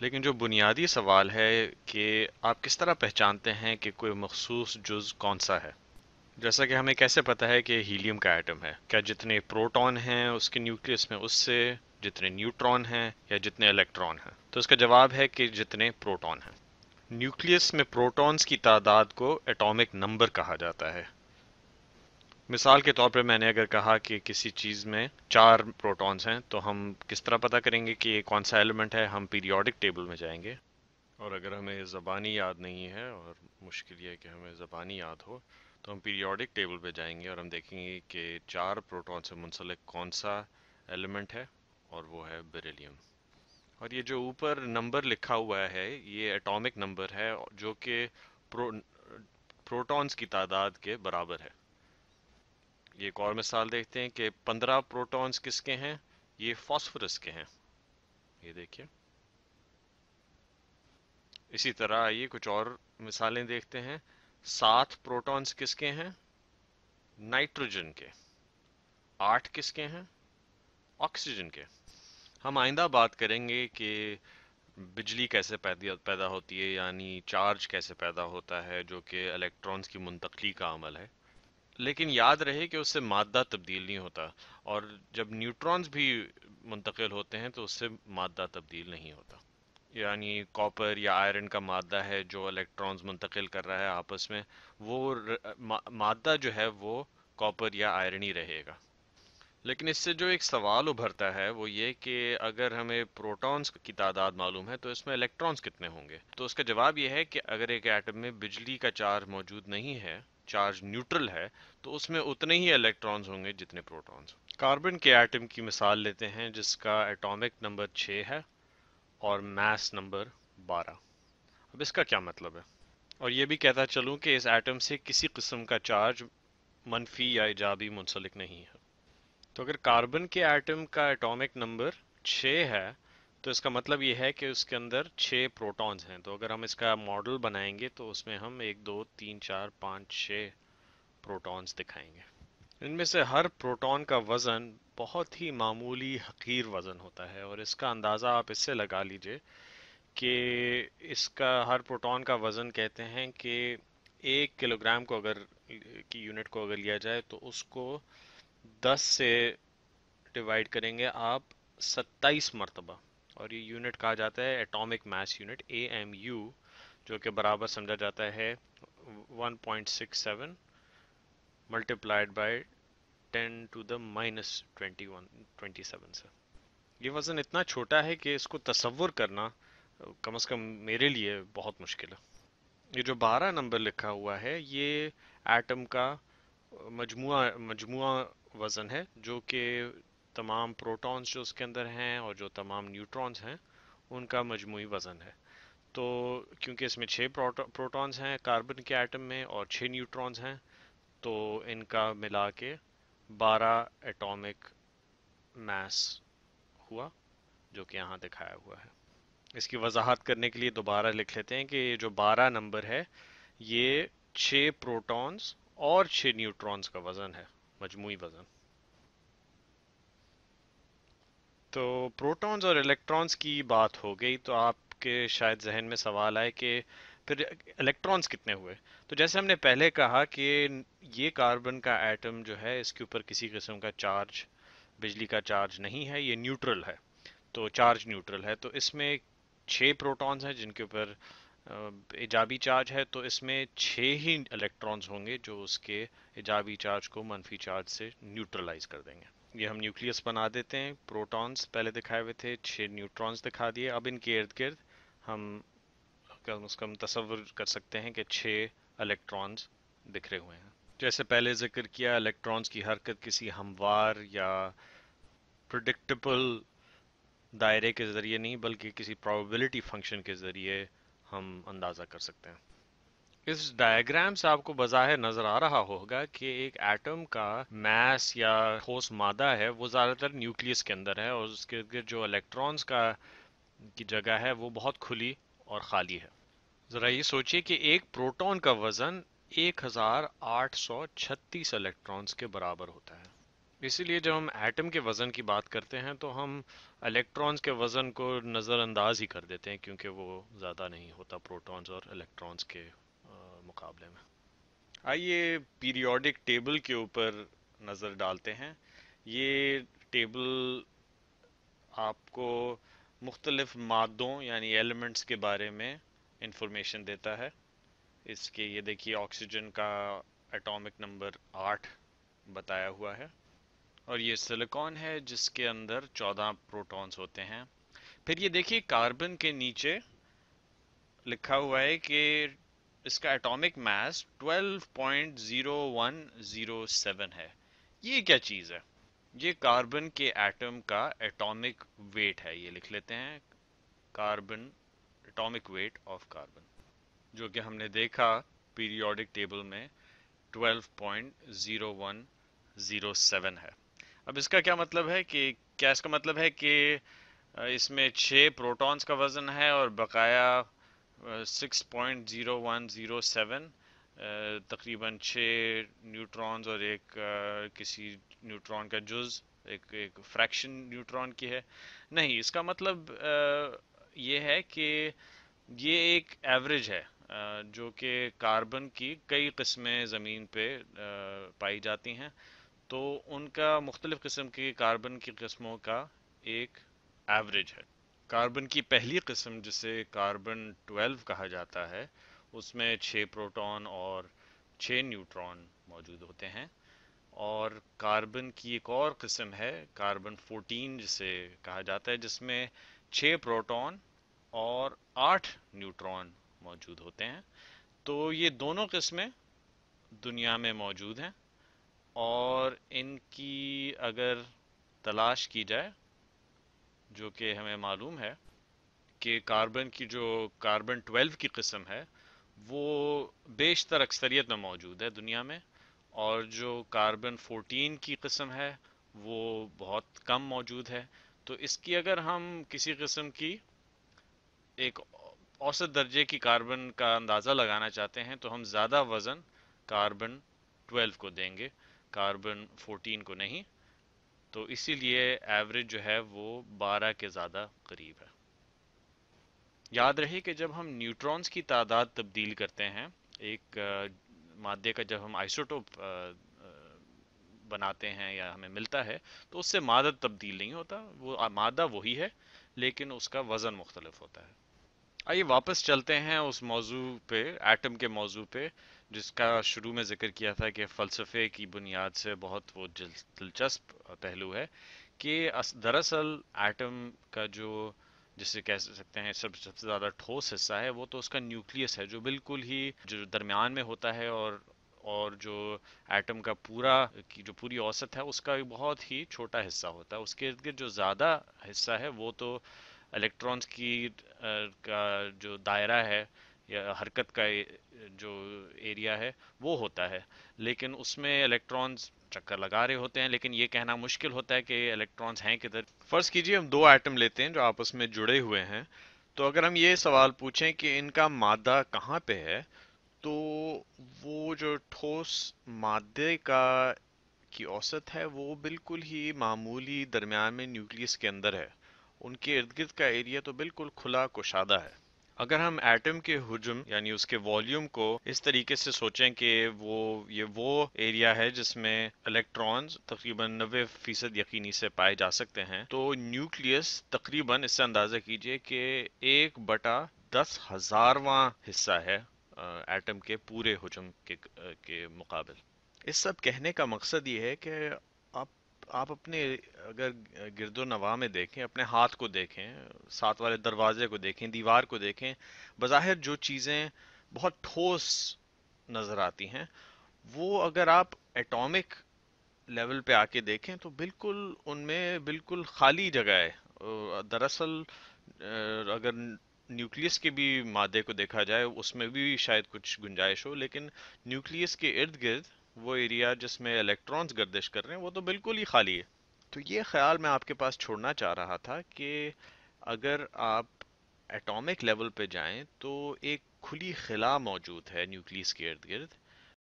لیکن جو بنیادی سوال ہے کہ آپ کس طرح پہچانتے ہیں کہ کوئی مخصوص جز کون سا ہے؟ جیسا کہ ہمیں کیسے پتہ ہے کہ ہیلیم کا ایٹم ہے؟ کیا جتنے پروٹون ہیں اس کے نیوکلیس میں اس سے جتنے نیوٹرون ہیں یا جتنے الیکٹران ہیں؟ تو اس کا جواب ہے کہ جتنے پروٹون ہیں۔ نیوکلیس میں پروٹونز کی تعداد کو ایٹامک نمبر کہا جاتا ہے۔ مثال کے طور پر میں نے اگر کہا کہ کسی چیز میں 4 پروٹونز ہیں تو ہم کس طرح پتہ کریں گے کہ یہ کون سا ایلیمنٹ ہے؟ ہم پیریوڈک ٹیبل میں جائیں گے، اور اگر ہمیں زبانی یاد نہیں ہے، اور مشکل یہ ہے کہ ہمیں زبانی یاد ہو، تو ہم پیریوڈک ٹیبل پہ جائیں گے اور ہم دیکھیں گے کہ 4 پروٹون سے منسلک کون سا ایلیمنٹ ہے، اور وہ ہے بیریلیم۔ اور یہ جو اوپر نمبر لکھا ہوا ہے یہ ایٹامک نمبر ہے جو کہ پروٹونز کی تعداد کے برابر ہے۔ یہ ایک اور مثال دیکھتے ہیں کہ 15 پروٹونز کس کے ہیں؟ یہ فاسفورس کے ہیں، یہ دیکھیے۔ اسی طرح آئیے کچھ اور مثالیں دیکھتے ہیں۔ 7 پروٹونز کس کے ہیں؟ نائٹروجن کے۔ 8 کس کے ہیں؟ آکسیجن کے۔ ہم آئندہ بات کریں گے کہ بجلی کیسے پیدا ہوتی ہے، یعنی چارج کیسے پیدا ہوتا ہے جو کہ الیکٹرونز کی منتقلی کا عمل ہے۔ لیکن یاد رہے کہ اس سے مادہ تبدیل نہیں ہوتا، اور جب نیوٹرونز بھی منتقل ہوتے ہیں تو اس سے مادہ تبدیل نہیں ہوتا۔ یعنی کاپر یا آئرن کا مادہ ہے جو الیکٹرونز منتقل کر رہا ہے آپس میں، وہ مادہ جو ہے وہ کاپر یا آئرن ہی رہے گا۔ لیکن اس سے جو ایک سوال ابھرتا ہے وہ یہ کہ اگر ہمیں پروٹونز کی تعداد معلوم ہے تو اس میں الیکٹرونز کتنے ہوں گے؟ تو اس کا جواب یہ ہے کہ اگر ایک ایٹم میں بجلی کا چارج موجود نہیں ہے، چارج نیوٹرل ہے، تو اس میں اتنے ہی الیکٹرونز ہوں گے جتنے پروٹونز۔ کاربن کے ایٹم کی مثال لیتے ہیں جس کا ایٹامک نمبر 6 ہے اور میس نمبر 12۔ اب اس کا کیا مطلب ہے؟ اور یہ بھی کہتا چلوں کہ اس ایٹم سے کسی قسم کا چارج منفی یا ایجابی منسلک نہیں ہے۔ تو اگر کاربن کے ایٹم کا ایٹامک نمبر 6 ہے تو اس کا مطلب یہ ہے کہ اس کے اندر 6 پروٹونز ہیں۔ تو اگر ہم اس کا ماڈل بنائیں گے تو اس میں ہم 1 2 3 4 5 6 پروٹونز دکھائیں گے۔ ان میں سے ہر پروٹون کا وزن بہت ہی معمولی حقیر وزن ہوتا ہے، اور اس کا اندازہ آپ اس سے لگا لیجئے کہ اس کا ہر پروٹون کا وزن کہتے ہیں کہ 1 کلو گرام کو اگر کی یونٹ کو اگر لیا جائے تو اس کو 10 سے ڈیوائڈ کریں گے آپ 27 مرتبہ، اور یہ یونٹ کہا جاتا ہے atomic mass unit, A M U, جو کہ برابر سمجھا جاتا ہے 1.67 multiplied by 10 to the minus 27 سے۔ یہ وزن اتنا چھوٹا ہے کہ اس کو تصور کرنا کم از کم میرے لیے بہت مشکل ہے۔ یہ جو 12 نمبر لکھا ہوا ہے یہ ایٹم کا مجموعہ وزن ہے، جو کہ تمام پروٹونز جو اس کے اندر ہیں اور جو تمام نیوٹرونز ہیں ان کا مجموعی وزن ہے۔ تو کیونکہ اس میں 6 پروٹونز ہیں کاربن کے ایٹم میں اور 6 نیوٹرونز ہیں، تو ان کا ملا کے 12 ایٹامک میس ہوا، جو کہ یہاں دکھایا ہوا ہے۔ اس کی وضاحت کرنے کے لیے دوبارہ لکھ لیتے ہیں کہ یہ جو 12 نمبر ہے یہ 6 پروٹونز اور 6 نیوٹرونز کا وزن ہے، مجموعی وزن۔ تو پروٹونز اور الیکٹرونز کی بات ہو گئی، تو آپ کے شاید ذہن میں سوال آئے کہ پھر الیکٹرونز کتنے ہوئے؟ تو جیسے ہم نے پہلے کہا کہ یہ کاربن کا ایٹم جو ہے اس کے اوپر کسی قسم کا چارج، بجلی کا چارج نہیں ہے، یہ نیوٹرل ہے، تو چارج نیوٹرل ہے، تو اس میں 6 پروٹونز ہیں جن کے اوپر ایجابی چارج ہے، تو اس میں 6 ہی الیکٹرونز ہوں گے جو اس کے ایجابی چارج کو منفی چارج سے نیوٹرلائز کر دیں گے۔ یہ ہم نیوکلیس بنا دیتے ہیں، پروٹونز پہلے دکھائے ہوئے تھے، 6 نیوٹرونز دکھا دیے، اب ان کے ارد گرد ہم کم از کم تصور کر سکتے ہیں کہ 6 الیکٹرونز بکھرے ہوئے ہیں۔ جیسے پہلے ذکر کیا، الیکٹرونز کی حرکت کسی ہموار یا پریڈکٹیبل دائرے کے ذریعے نہیں بلکہ کسی پروبیبلٹی فنکشن کے ذریعے ہم اندازہ کر سکتے ہیں۔ اس ڈائیگرام سے آپ کو بظاہر نظر آ رہا ہوگا کہ ایک ایٹم کا میس یا ٹھوس مادہ ہے وہ زیادہ تر نیوکلیس کے اندر ہے، اور اس کے ارد گرد جو الیکٹرونز کی جگہ ہے وہ بہت کھلی اور خالی ہے۔ ذرا یہ سوچئے کہ ایک پروٹون کا وزن 1836 الیکٹرونز کے برابر ہوتا ہے۔ اسی لیے جب ہم ایٹم کے وزن کی بات کرتے ہیں تو ہم الیکٹرانز کے وزن کو نظر انداز ہی کر دیتے ہیں، کیونکہ وہ زیادہ نہیں ہوتا پروٹونز اور الیکٹرانز کے مقابلے میں۔ آئیے پیریوڈک ٹیبل کے اوپر نظر ڈالتے ہیں۔ یہ ٹیبل آپ کو مختلف مادوں یعنی ایلیمنٹس کے بارے میں انفارمیشن دیتا ہے۔ اس کے یہ دیکھیے آکسیجن کا ایٹامک نمبر 8 بتایا ہوا ہے، اور یہ سلیکون ہے جس کے اندر 14 پروٹونز ہوتے ہیں۔ پھر یہ دیکھیے کاربن کے نیچے لکھا ہوا ہے کہ اس کا ایٹامک میس 12.0107 ہے۔ یہ کیا چیز ہے؟ یہ کاربن کے ایٹم کا ایٹامک ویٹ ہے، یہ لکھ لیتے ہیں، carbon atomic weight of carbon, جو کہ ہم نے دیکھا پیریوڈک ٹیبل میں 12.0107 ہے۔ اب اس کا کیا مطلب ہے کہ کیا اس کا مطلب ہے کہ اس میں 6 پروٹونز کا وزن ہے اور بقایا 6.0107 تقریباً 6 نیوٹرونز اور ایک کسی نیوٹرون کا جز، ایک فریکشن نیوٹرون کی ہے؟ نہیں، اس کا مطلب یہ ہے کہ یہ ایک ایوریج ہے، جو کہ کاربن کی کئی قسمیں زمین پہ پائی جاتی ہیں، تو ان کا مختلف قسم کی کاربن کی قسموں کا ایک ایوریج ہے۔ کاربن کی پہلی قسم جسے کاربن 12 کہا جاتا ہے، اس میں 6 پروٹون اور 6 نیوٹرون موجود ہوتے ہیں، اور کاربن کی ایک اور قسم ہے کاربن 14 جسے کہا جاتا ہے، جس میں 6 پروٹون اور 8 نیوٹرون موجود ہوتے ہیں۔ تو یہ دونوں قسمیں دنیا میں موجود ہیں، اور ان کی اگر تلاش کی جائے، جو کہ ہمیں معلوم ہے کہ کاربن کی جو کاربن 12 کی قسم ہے وہ بیشتر اکثریت میں موجود ہے دنیا میں، اور جو کاربن 14 کی قسم ہے وہ بہت کم موجود ہے۔ تو اس کی اگر ہم کسی قسم کی ایک اوسط درجے کی کاربن کا اندازہ لگانا چاہتے ہیں تو ہم زیادہ وزن کاربن 12 کو دیں گے، کاربن 14 کو نہیں۔ تو اسی لیے ایوریج جو ہے وہ 12 کے زیادہ قریب ہے۔ یاد رہے کہ جب ہم نیوٹرونز کی تعداد تبدیل کرتے ہیں، ایک مادے کا جب ہم آئسوٹوپ بناتے ہیں یا ہمیں ملتا ہے، تو اس سے مادہ تبدیل نہیں ہوتا، وہ مادہ وہی ہے لیکن اس کا وزن مختلف ہوتا ہے۔ آئیے واپس چلتے ہیں اس موضوع پہ، ایٹم کے موضوع پہ، جس کا شروع میں ذکر کیا تھا کہ فلسفے کی بنیاد سے بہت وہ دلچسپ پہلو ہے کہ دراصل ایٹم کا جو جسے کہہ سکتے ہیں سب سے زیادہ ٹھوس حصہ ہے، وہ تو اس کا نیوکلیس ہے، جو بالکل ہی جو درمیان میں ہوتا ہے، اور جو ایٹم کا پورا کی جو پوری اوسط ہے اس کا ایک بہت ہی چھوٹا حصہ ہوتا ہے۔ اس کے ارد گرد جو زیادہ حصہ ہے وہ تو الیکٹرانز کی کا جو دائرہ ہے یا حرکت کا جو ایریا ہے وہ ہوتا ہے، لیکن اس میں الیکٹرانز چکر لگا رہے ہوتے ہیں، لیکن یہ کہنا مشکل ہوتا ہے کہ الیکٹرانز ہیں کدھر۔ فرض کیجئے ہم دو ایٹم لیتے ہیں جو آپس میں جڑے ہوئے ہیں، تو اگر ہم یہ سوال پوچھیں کہ ان کا مادہ کہاں پہ ہے، تو وہ جو ٹھوس مادے کا کی اوسط ہے وہ بالکل ہی معمولی درمیان میں نیوکلیس کے اندر ہے، ان کے ارد گرد کا ایریا تو بالکل کھلا کشادہ ہے۔ اگر ہم ایٹم کے حجم یعنی اس کے والیوم کو اس طریقے سے سوچیں کہ یہ ایریا ہے جس میں الیکٹرانز تقریباً 90% یقینی سے پائے جا سکتے ہیں، تو نیوکلیس تقریباً اس سے اندازہ کیجئے کہ 1/10,000واں حصہ ہے ایٹم کے پورے حجم کے مقابل۔ اس سب کہنے کا مقصد یہ ہے کہ آپ آپ اپنے اگر گرد و نواح میں دیکھیں، اپنے ہاتھ کو دیکھیں، ساتھ والے دروازے کو دیکھیں، دیوار کو دیکھیں، بظاہر جو چیزیں بہت ٹھوس نظر آتی ہیں، وہ اگر آپ ایٹامک لیول پہ آ کے دیکھیں تو بالکل ان میں بالکل خالی جگہ ہے۔ دراصل اگر نیوکلیس کے بھی مادے کو دیکھا جائے اس میں بھی شاید کچھ گنجائش ہو، لیکن نیوکلیس کے ارد گرد وہ ایریا جس میں الیکٹرانز گردش کر رہے ہیں وہ تو بالکل ہی خالی ہے۔ تو یہ خیال میں آپ کے پاس چھوڑنا چاہ رہا تھا کہ اگر آپ ایٹامک لیول پہ جائیں تو ایک کھلی خلا موجود ہے نیوکلیس کے ارد گرد،